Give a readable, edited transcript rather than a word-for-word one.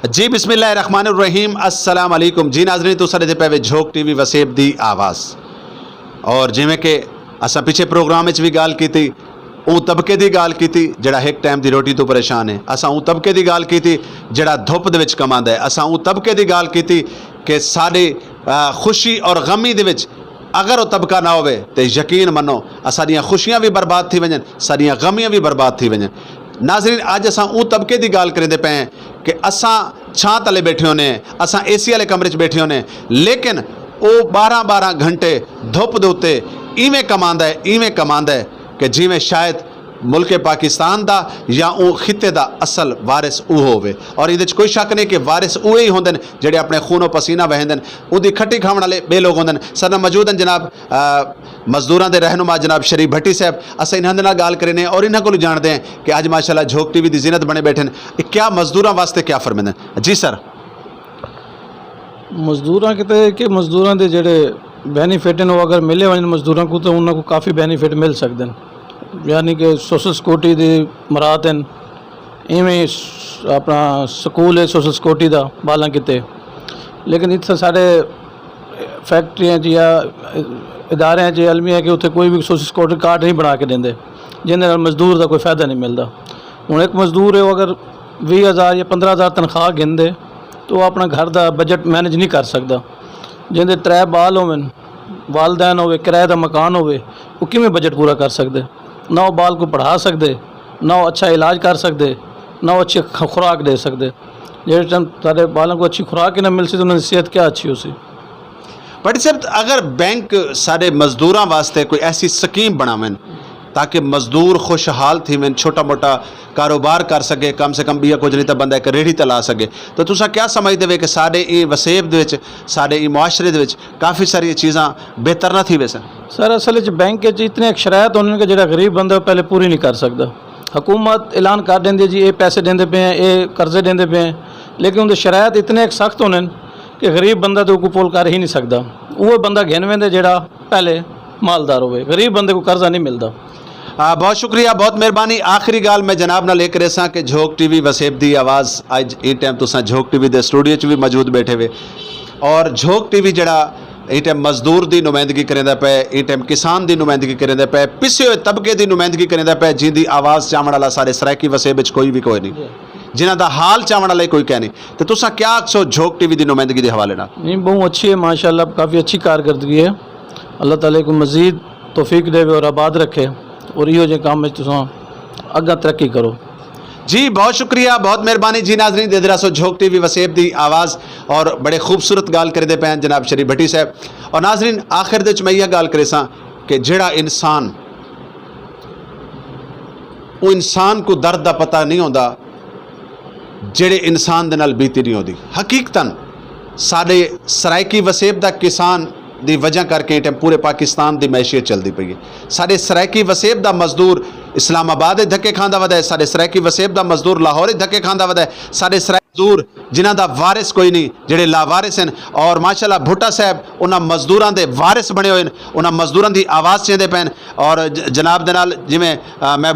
जी बिस्मिल्लाहिर्रहमानिर्रहीम अस्सलाम वालेकुम जी नाज़रीन तुसां दे पे झोक टीवी वसेब दी आवाज़। और जिमें कि असां पिछे प्रोग्राम में भी गाल की उं तबके की गाल की जिहड़ा एक टाइम की रोटी तो परेशान है। असां उं तबके की गाल की जिहड़ा धुप दे विच कमांदा है। असां उं तबके की गाल की कि साडी खुशी और गमी दे विच अगर वो तबका ना होवे तो यकीन मनो साडियां खुशियां भी बर्बाद थी वजन, साडियां गमियां भी बर्बाद थी वजन। नाज़रीन अज असां उं तबके की गाल करेंदे पे हैं कि असां छां तले बैठे होने, असां AC वाले कमरे च बैठे होने, लेकिन वो 12-12 घंटे धुप दे उत्ते इवें कमांदा है कि जिवें शायद मुल्क पाकिस्तान दा या उ खिते दा असल वारिस उ होवे। और इहदे कोई शक नहीं कि वारिस उहे ही होंदे ने जिहड़े अपने खूनो पसीना वहेंदे ने, उहदी खट्टी खावन वाले बे लोग होंदे ने। सर मौजूद हैं जनाब मजदूरां दे रहनुमा जनाब शरीफ भट्टी साहब। असीं इन्हां दे नाल गाल करने और इन्हां कोल जाणदे हैं कि अज माशाअल्लाह झोक टीवी दी ज़ीनत बने बैठे ने। क्या मजदूरां वास्ते क्या फरमांदे हैं जी सर? मजदूरां कि मजदूरां दे जेह्ड़े बेनीफिट हैं वो अगर मिले वन मजदूरां को तो उन्होंने को काफ़ी बेनीफिट मिल सकते हैं। यानी कि सोशल सिक्योरिटी दी मराहत हैं, इवें अपना स्कूल है सोशल सिक्योरिटी का बालां किते, लेकिन इत्थे साढ़े फैक्ट्रियां या इदारे च अलमी है कि उत्थे कोई भी सोशल सिक्योरिटी कार्ड नहीं बना के देंगे, जिन्हें मजदूर का कोई फ़ायदा नहीं मिलता। हुण एक मजदूर है वो अगर 20,000 या 15,000 तनख्वाह गिनदे तो वो अपना घर का बजट मैनेज नहीं कर सकता। जिंदे 3 बाल होवन, वालदैन होवे, किराए का मकान होवे, वो किवें बजट पूरा कर सकते? ना वो बाल को पढ़ा सकते, ना वो अच्छा इलाज कर सकते, ना वो अच्छी खुराक दे सकते। जिस टाइम सारे बालों को अच्छी खुराक ही ना मिल सी तो उन्हें सेहत क्या अच्छी हो सी। बट सर अगर बैंक सारे मजदूरों वास्ते कोई ऐसी स्कीम बनावें ताकि मजदूर खुशहाल थी में छोटा मोटा कारोबार कर सके, कम से कम भी कुछ नहीं तो बंदा एक रेहड़ी तला सके, तो तुसा क्या समझते हो कि साढ़े ये वसेब दे साढ़े ये मुआशरे दे काफ़ी सारी चीज़ां बेहतर ना थी वैसे? सर असल बैंक इतने शरायत होने के जो गरीब बंदा पहले पूरी नहीं कर सकता। हुकूमत ऐलान कर देंदी जी ये पैसे देंदे पे हैं, ये कर्जे देंदे पे हैं, लेकिन उनके शरायत इतने सख्त होने कि गरीब बंदा तो पुल कर ही नहीं सकता। वो बंदा घिन वेंदे जेड़ा पहले मालदार होवे, गरीब बंदे को कर्जा नहीं मिलता। बहुत शुक्रिया, बहुत मेहरबानी। आखिरी गाल मैं जनाब ना लेकर ऐसा कि झोक टीवी वसेब दी आवाज़ अज ये टाइम तुसा झोक टीवी दे स्टूडियो च भी मौजूद बैठे हुए और झोक टीवी जड़ा ये टाइम मजदूर की नुमाइंदगी करेंदा पे, ये टाइम किसान की नुमाइंदगी करेंदा पे, पिछे हुए तबके की नुमाइंदगी करेंदा पे, जिंदी आवाज़ चावण वाला सारे सरायकी वसेब कोई भी कोई नहीं, जिन्हों का हाल चावण वाला कोई कह नहीं। तो तुसा क्या आखसो झोक टीवी की नुमाइंदगी के हवाले नाल? नहीं बहुत अच्छी है माशाल्लाह, काफ़ी अच्छी कारकर्दगी है। अल्लाह ताला को मज़ीद तौफीक देवे और आबाद रखे और इहो जे काम में तुसां अग्गा तरक्की करो। जी बहुत शुक्रिया, बहुत मेहरबानी जी नाज़रीन। दे सो झोक टीवी वसेब दी आवाज़ और बड़े खूबसूरत गाल करते पे हैं जनाब शरीफ भट्टी साहब। और नाज़रीन आखिर दे मैं यह गाल करे सा कि जेड़ा इंसान वो इंसान को दर्द का पता नहीं होता जेड़े इंसान दे नाल बीती नहीं होती। हकीकतन साढ़े सरायकी वसेब दा किसान दी वजह करके टाइम पूरे पाकिस्तान की मैशियत चलती पई है। साढ़े सरायकी वसेब दा मजदूर इस्लामाबाद धक्के खांदा वदा है, साढ़े सरायकी वसेब दा मजदूर लाहौर धक्के खांदा वदा है, साढ़े सराय मजदूर जिन्हां दा वारिस कोई नहीं जेड़े लावारिस हैं। और माशाअल्लाह भुट्टा साहब उन्हां मजदूरां दे वारिस बने हुए हैं, उन्हां मजदूरां दी आवाज़ चेंदे पैन। और जनाब दे नाल जिवें मैं